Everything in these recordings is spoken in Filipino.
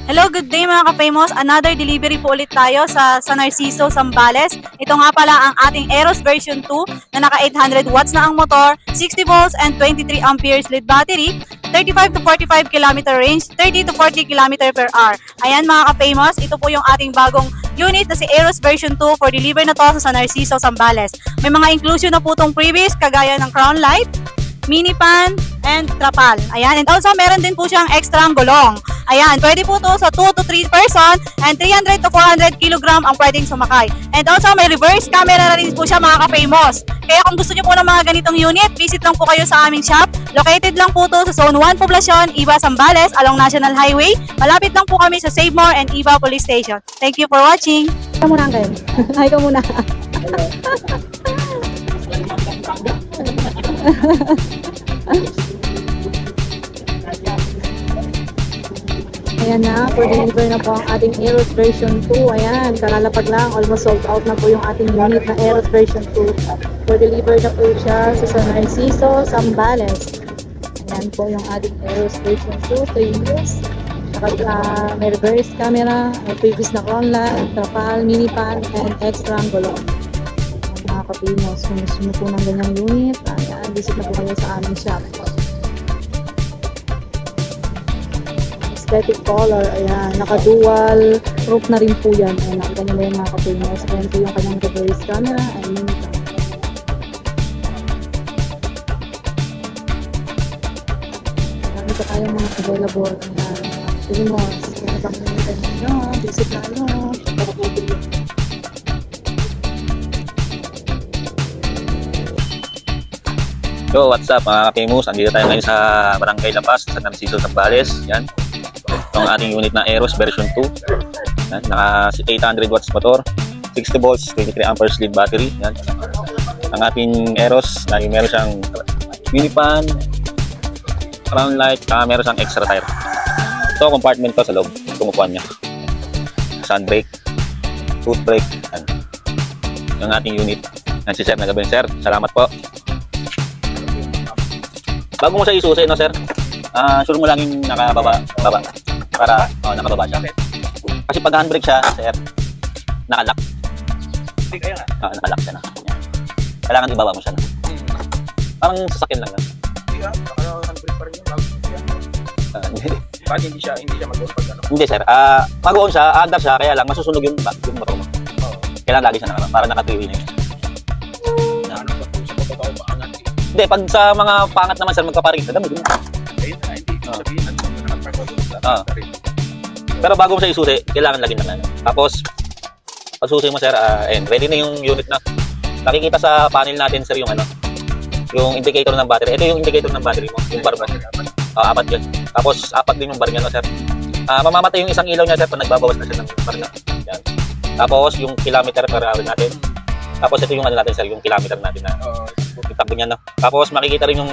Hello, good day mga ka-famous. Another delivery po ulit tayo sa San Narciso, Zambales. Ito nga pala ang ating Aeros version 2 na naka 800 watts na ang motor, 60 volts and 23 amperes lead battery, 35 to 45 km range, 30 to 40 km per hour. Ayan mga ka-famous, ito po yung ating bagong unit na si Aeros version 2 for deliver na to sa San Narciso, Zambales. May mga inclusion na po itong previous kagaya ng crown light, mini fan, and trapal. Ayan. And also, meron din po siyang extra gulong. Ayan. Pwede po to sa 2 to 3 person and 300 to 400 kilogram ang pwedeng sumakay. And also, may reverse camera na rin po siya mga ka-famous. Kaya kung gusto niyo po ng mga ganitong unit, visit lang po kayo sa aming shop. Located lang po to sa Zone 1 Poblacion, Iba, Zambales, along National Highway. Malapit lang po kami sa Save More and Iba Police Station. Thank you for watching. Ikaw muna, Uncle. Hi ka muna. Ayan na, for deliver na po ang ating Aeros version 2. Ayan, kalalapag lang, almost sold out na po yung ating unit na Aeros version 2. For deliver na po siya sa San Narciso, Zambales. Ayan po yung ating Aeros version 2, 3 years. May reverse camera, may previous na conla, trapal, mini pan, and extra gulong. Mga kapimos, sumusunod po ng ganyang unit. Ayan, visit na po kayo sa aming shop. Aesthetic color, ayan, naka-dual roof na rin po yan. Ayan, nakita nyo na yung mga kapimos. Ayan po yung kanyang reverse camera and mini pan. Marami pa tayo mga available. Ayan, kapimos. Kaya bang nilitan nyo, visit na nyo. Yo, what's up mga ka-famous? Andito tayo ngayon sa Barangay La Paz, sa San Narciso, Zambales. Yan. Ito ang ating unit na Aeros version 2. Yan. Naka 800 watts motor, 60 volts, 23 amperes lead battery. Yan. Ang ating Aeros, meron siyang mini fan, crown light, meron siyang extra tire. Ito, compartment to sa loob. Tumupuan niya. Sun brake, foot brake. Yan. Yung ating unit. Yan si Sir, nagabi Sir. Salamat po. Bago mo siya isusi, no sir? Sure mo lang yung nakababa para nakababa siya. Kasi pag handbrake siya, sir, nakalock. Nakalock siya na. Kailangan ibaba mo siya na. Parang sasakyan lang yan. Naka-handbrake pa rin yung bago siya. Bakit hindi siya mag-on pag ano? Hindi sir, mag-on siya, aandar siya, kaya lang masusunog yung motor mo. Kailangan lagi siya para naka-3-wheel na yun. Hindi, pag sa mga pangat naman sir, magpaparking sa dami. Ayun na, hindi sabihin na nakapark ako sa rin. Pero bago mo siya isusi, kailangan lagi naman. Tapos, pag susi mo sir, ready na yung unit na. Nakikita sa panel natin sir yung yung indicator ng battery. Ito yung indicator ng battery mo, yung bar mo. Apat yun. Tapos, apat din yung bar niya, no sir. Mamamatay yung isang ilaw niya sir pag nagbabawas na siya ng bar niya. Yan. Tapos, yung kilometer per hour natin. Tapos, ito yung natin sir, yung kilometer natin na itakbo niya, no? Tapos makikita rin yung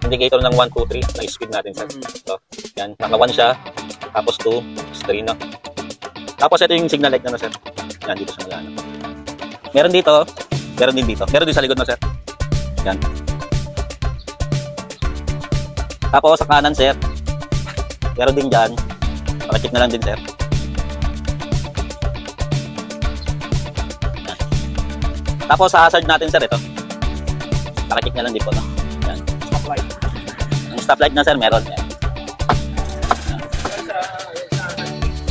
indicator ng 1, 2, 3 na speed natin sir. So, yan, naka 1 siya. Tapos 2, 3 na. Tapos ito yung signal light na sir. Yan, dito sa mga meron dito, meron din dito. Meron din sa likod na sir. Yan. Tapos sa kanan sir, meron din dyan. Paka-check na lang din sir. Yan. Tapos sa hazard natin sir, ito. Nakacheck na lang din po, no? Yan. Stoplight. Ang stoplight na sir, meron. Yan.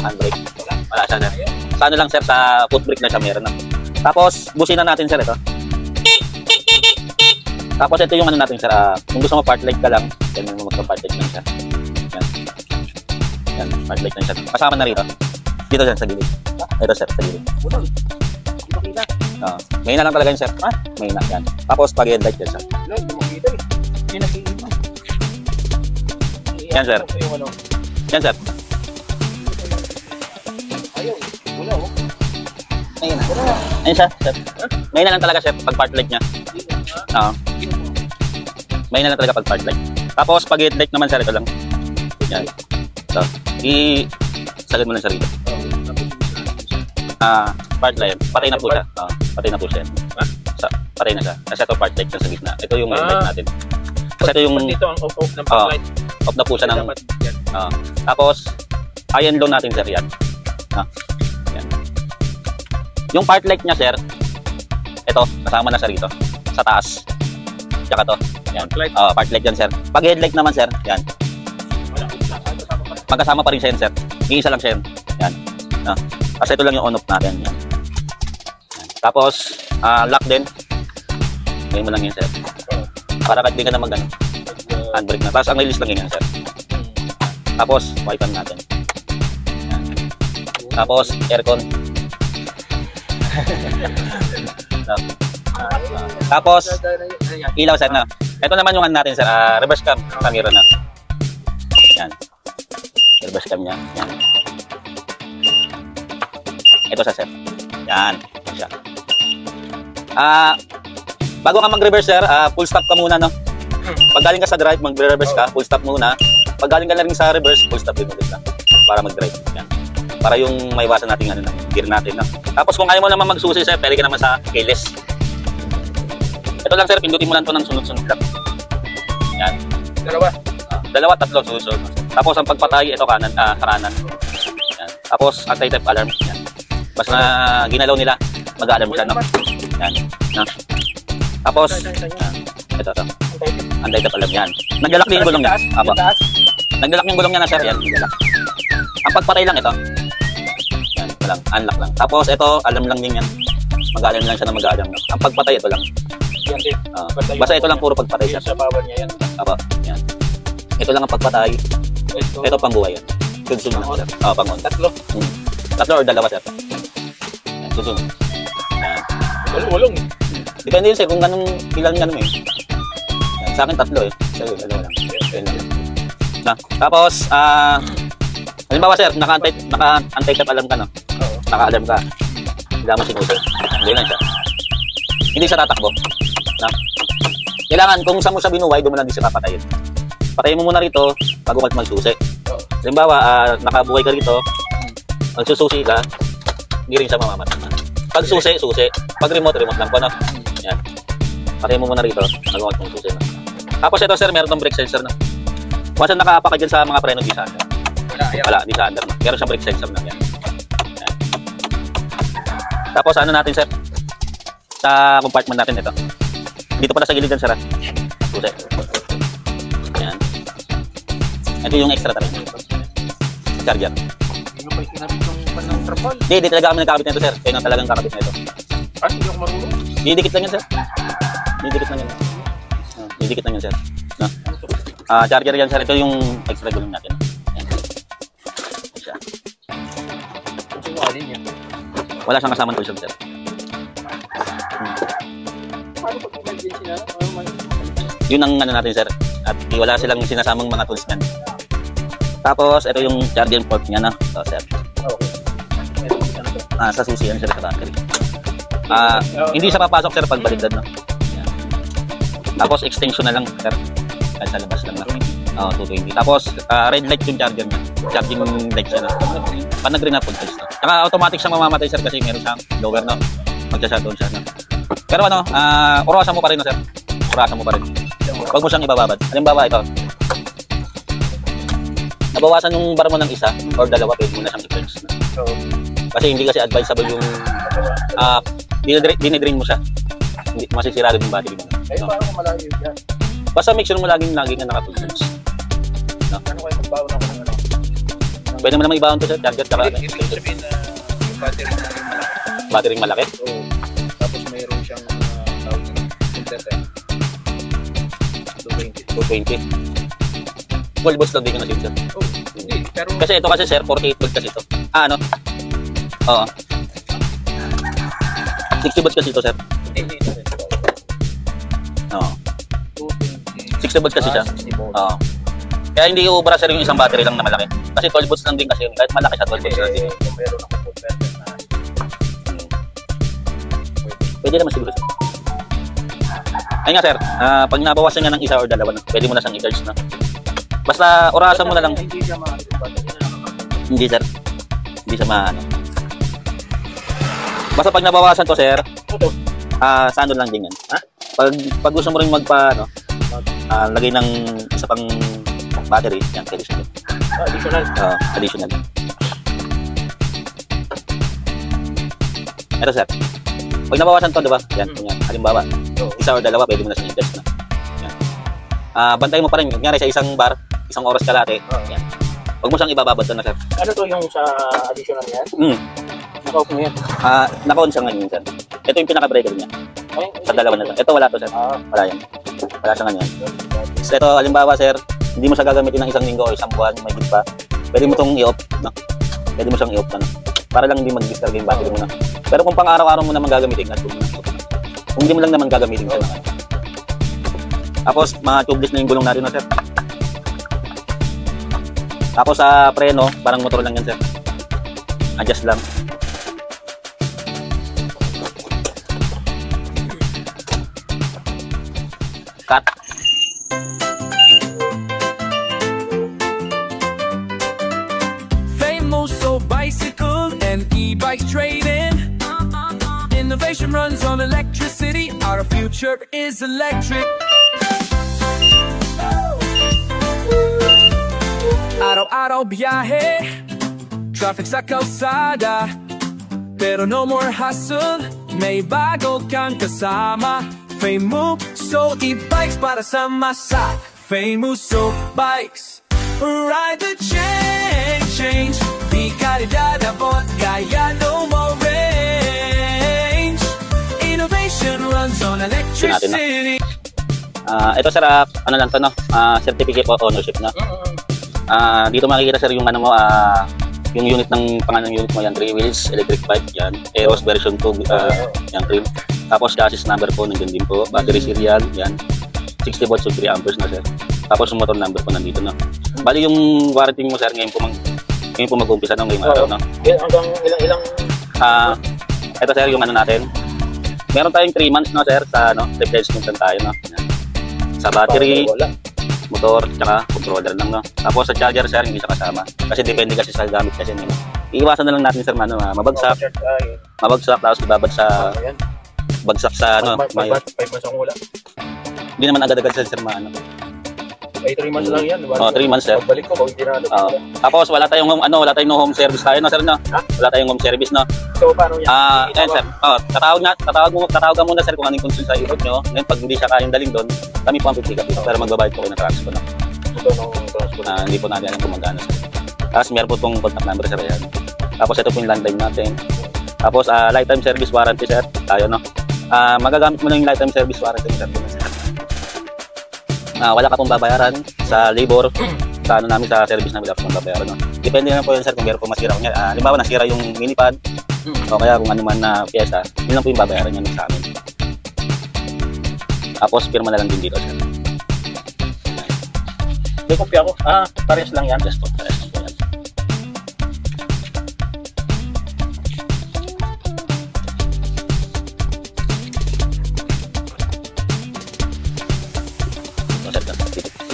Handbrake. Wala siya sir. Sa ano lang sir, sa foot brake na siya meron na. Tapos, busina natin sir, ito. Tapos ito yung natin sir, kung gusto mo part light ka lang, yan mo magpa-part light lang siya. Yan. Yan, part light lang siya. Kasama na rito. Dito sir, sa gilid. Ito sir, sa gilid. May na lang talaga yun sir. May na yan. Tapos pag headlight yan sir. Yan sir. Yan sir. Ayun siya sir. May na lang talaga sir pag part light niya. May na lang talaga pag part light. Tapos pag headlight naman sir, ito lang. Yan. So, sagad mo lang sir dito. Part light. Patay na po siya. Patay na po siya. Patay na siya. Kasi ito part light siya sa gitna. Ito yung light natin. Kasi ito yung dito ang off ng part light. Off na po siya ng tapos high and low natin, sir, yan. Yan. Yung part light niya, sir, ito, kasama na, sir, rito. Sa taas. Tsaka to. Yan. Part light yan, sir. Pag headlight naman, sir, yan. Magkasama pa rin siya yan, sir. Iisa lang siya yan. Yan. Kasi ito lang yung on-off natin. Yan. Yan. Tapos, lock din. Ngayon mo lang yun, sir. Para kahit di ka na mag handbrake na. Tapos, ang release lang yun, sir. Tapos, wiper natin. Yan. Tapos, aircon. Tapos, ilaw, sir, na. Ito naman yung natin, sir. Reverse cam. Camera na. Yan. Reverse cam niya. Yan. Ito sa, sir. Yan. Siya. Bago ka mag-reverse, sir, full stop ka muna, no? Pag galing ka sa drive, mag-reverse ka, full stop muna. Pag galing ka na rin sa reverse, full stop din ulit na. Para mag-drive. Yan. Para yung maiwasan natin gear natin, no? Tapos kung ayaw mo naman magsusi, sir, pwede ka naman sa keyless. Ito lang, sir, pindutin mo lang ito ng sunod-sunod lang. Yan. Dalawa, tatlo, sunod-sunod. Tapos ang pagpatay, ito kanan, sa kanan. Yan. Tapos anti-type alarm. Yan. Basta na ginalaw nila, mag-alarm siya, no? Yan. No? Tapos, ito. Anti-type alarm, yan. Naglalak din yung gulong niya. Apo. Naglalak yung gulong niya na, sir. Yan, naglalak. Ang pagpatay lang ito. Yan, ito lang. Unlock lang. Tapos ito, alarm lang din yan. Mag-alarm lang siya na mag-alarm. Ang pagpatay, ito lang. Basta ito lang puro pagpatay siya. Sa power niya yan. Apo, yan. Ito lang ang pagpatay. Ito pang buhay yan. Susunod lang, sir. Pang-on. Tatlo. Tatlo or dalawa, sir. Yan, susunod. Yan. Walong. Depende yun, sir, kung ilan ganun eh. Yan, sa akin tatlo eh. Sa'yo, dalawa lang. Yan lang. Tapos, halimbawa, sir, naka-anti-type alarm ka, no? Naka-alarm ka. Hindi mo sinusunod. Hindi lang siya. Hindi siya tatakbo. Na? Kailangan, kung saan mo siya binuhay, doon mo lang din siya papatayin. Patayin mo muna rito, bago ka magsusi. Halimbawa, nakabuhay ka rito, magsususi ka, hindi rin siya mamamatay. Pag susi. Pag remote lang po, no? Yan. Patayin mo muna rito, bago ka magsusi. No? Tapos ito, sir, meron tong brake sensor na. Once na nakapaka dyan sa mga preno, di sa under. Wala, di sa under. No? Meron siyang brake sensor na. Yan. Yan. Tapos ano natin, sir? Sa compartment natin ito. Dito pala sa gilid dyan, sir. Susi. Yan. Ito yung extra talaga. Charger. Hindi mo pa ikinabit yung panang trapal. Hindi talaga kami nagkakabit nito, sir. Kaya na talagang kakabit na ito. Hindi ako marunong. Didikit lang yan, sir. Didikit lang yan. Didikit lang yan, sir. No? Charger yan, sir. Ito yung extra gulong natin. Yan. Siya. Wala siyang kasamang tools, sir. Paano pag emergency na? Yun ang ano natin, sir. At wala silang sinasamang mga tools niyan. Tapos, ito yung charging port niya na. So, sir. Sa susi yan, sir, sa battery. Hindi siya papasok, sir, pag baliktad, no? Yan. Tapos, extension na lang, sir. Kahit sa labas lang na. 220. Tapos, red light yung charger niya. Charging light siya na. Pag nag-green na, full touch, no? Saka automatic siya mamamatay, sir, kasi meron siyang lower, no? Magsa-shutdown siya, no? Pero ano, orasan mo pa rin, no, sir? Orasan mo pa rin. Huwag mo siyang ibababad. Halimbawa, ito. Nabawasan yung bar mo ng isa or dalawa, pwede mo na siyang i-purge. Kasi hindi kasi advisable yung dinidrain mo siya. Hindi masisira yung battery mo. No? Paano malayo yan? Basta make sure mo laging ka naka-purge. No? Ano kayo magbaon ako ng ano? Pwede mo naman ibaon to sa charger. Ibig sabihin na yung battery na malaki. Battery malaki? Oo. Tapos mayroon siyang tawag na synthetic. 220. 12 volts lang din yung natin, sir. Hindi, pero... Kasi ito kasi, sir, 48 volts kasi ito. Ano? Oo. 60 volts kasi ito, sir. Hindi. Oo. 60 volts kasi siya. Oo. Kaya hindi ubra, sir, yung isang battery lang na malaki. Kasi 12 volts lang din kasi yun. Kahit malaki siya, 12 volts lang din. Meron ako converter na... Pwede naman siguro, sir. Ayun nga, sir. Pag nabawasan nga ng isa or dalawa, pwede mo na siyang i-charge na. Basta orasan mo na lang. Hindi siya maano yung battery na nakakapagod. Hindi, sir. Hindi siya maano. Basta pag nabawasan to, sir, sa ano lang din yan. Pag gusto mo rin lagay ng isa pang battery. Yan, pwede siya. Additional. Additional. Ito sir. Pag nabawasan to, diba? Yan, yan. Halimbawa, isa o dalawa, pwede mo na siya i-adjust na. Yan. Bantayin mo pa rin. Kunyari sa isang bar, isang oras kalate. Yan. Huwag mo siyang ibababad na sir. Ano to yung sa additional niya? Naka-off mo yan. Naka-on siya ngayon sir. Ito yung pinaka-breaker niya. Sa dalawa na lang. Ito wala to sir. Wala yan. Wala siya ngayon. So, ito, halimbawa sir, hindi mo siya gagamitin ng isang linggo o isang buwan, may git pa. Pwede mo itong i-off. No? Pwede mo siyang i-off na. Para lang hindi mag-disturb yung battery mo na. Pero kung pang araw-araw mo naman gagamitin, kung hindi mo lang naman gagamitin siya naman. Tapos, mga tubeless na yung gulong natin na sir. Tapos sa preno, parang motor lang yan sir. Adjust lang. Cut. Famoso bicycle and e-bikes trading. Innovation runs on electricity. Our future is electric. Araw-araw biyahe, traffic sa kalsada, pero no more hassle, may bago kang kasama. Famoso e-bikes para sa masa. Famoso bikes, ride the change. Di kalidad abot, kaya no more range. Innovation runs on electricity. Ito sir, ano lang to no? Certificate of ownership na. Dito makikita sir yung ano mo, yung unit ng pangalan ng unit mo yan, 3 wheels, electric bike yan, Eros version 2, yan trim. Tapos chassis number po nandiyan din po, battery serial yan, 60 volts to 3 amperes na sir. Tapos yung motor number po nandito na. Bali yung warranty mo sir ngayon po mag-umpisa na ngayong araw no. Hanggang ilang Ito sir yung ano natin. Meron tayong 3 months no sir sa ano, replacement tayo no. Yan. Sa battery, motor, tsaka controller lang no. Tapos sa charger sir hindi siya kasama kasi depende kasi sa gamit kasi nila. Iiwasan na lang natin sir mabagsak tapos ibabad sa bagsak sa ano, 5 months ang wala. Hindi naman agad-agad sir maano. Ay 3 months lang yan, diba? 3 months sir. Pagbalik ko, hindi na tapos wala tayong home service tayo no sir no. Wala tayong home service no. So paano yan? Ayan sir. Tatawag muna sir kung anong concern sa irot nyo. Ngayon pag hindi siya kayang daling doon, kami po ang pipick up dito. Pero magbabayad po kayo ng transfer no. Ito ng transfer. Hindi po natin alam kung magkano sir. Tapos meron po itong contact number sir ayan. Tapos ito po yung landline natin. Tapos lifetime service warranty sir. Tayo no. Magagamit mo na yung lifetime service warranty sir. Wala ka pong babayaran sa labor sa ano namin sa service namin, wala pong babayaran no. Depende na po yun sir kung meron po masira ko niya. Halimbawa nasira yung minipad o kaya kung ano man na pyesa, yun lang po yung babayaran niya sa amin. Tapos pirma na lang din dito sir. May kopya ako. Pares lang yan. Yes po, pares lang po yan.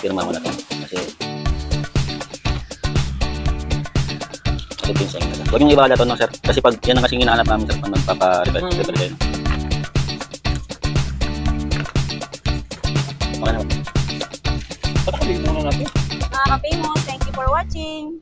Pirma mo na ito kasi pinsay na. Huwag yung ibala ito no sir kasi pag yan ang kasing hinahanap namin sir pag magpapa-repair kayo. Okay na. Patapin muna natin. Mga ka-famous, thank you for watching.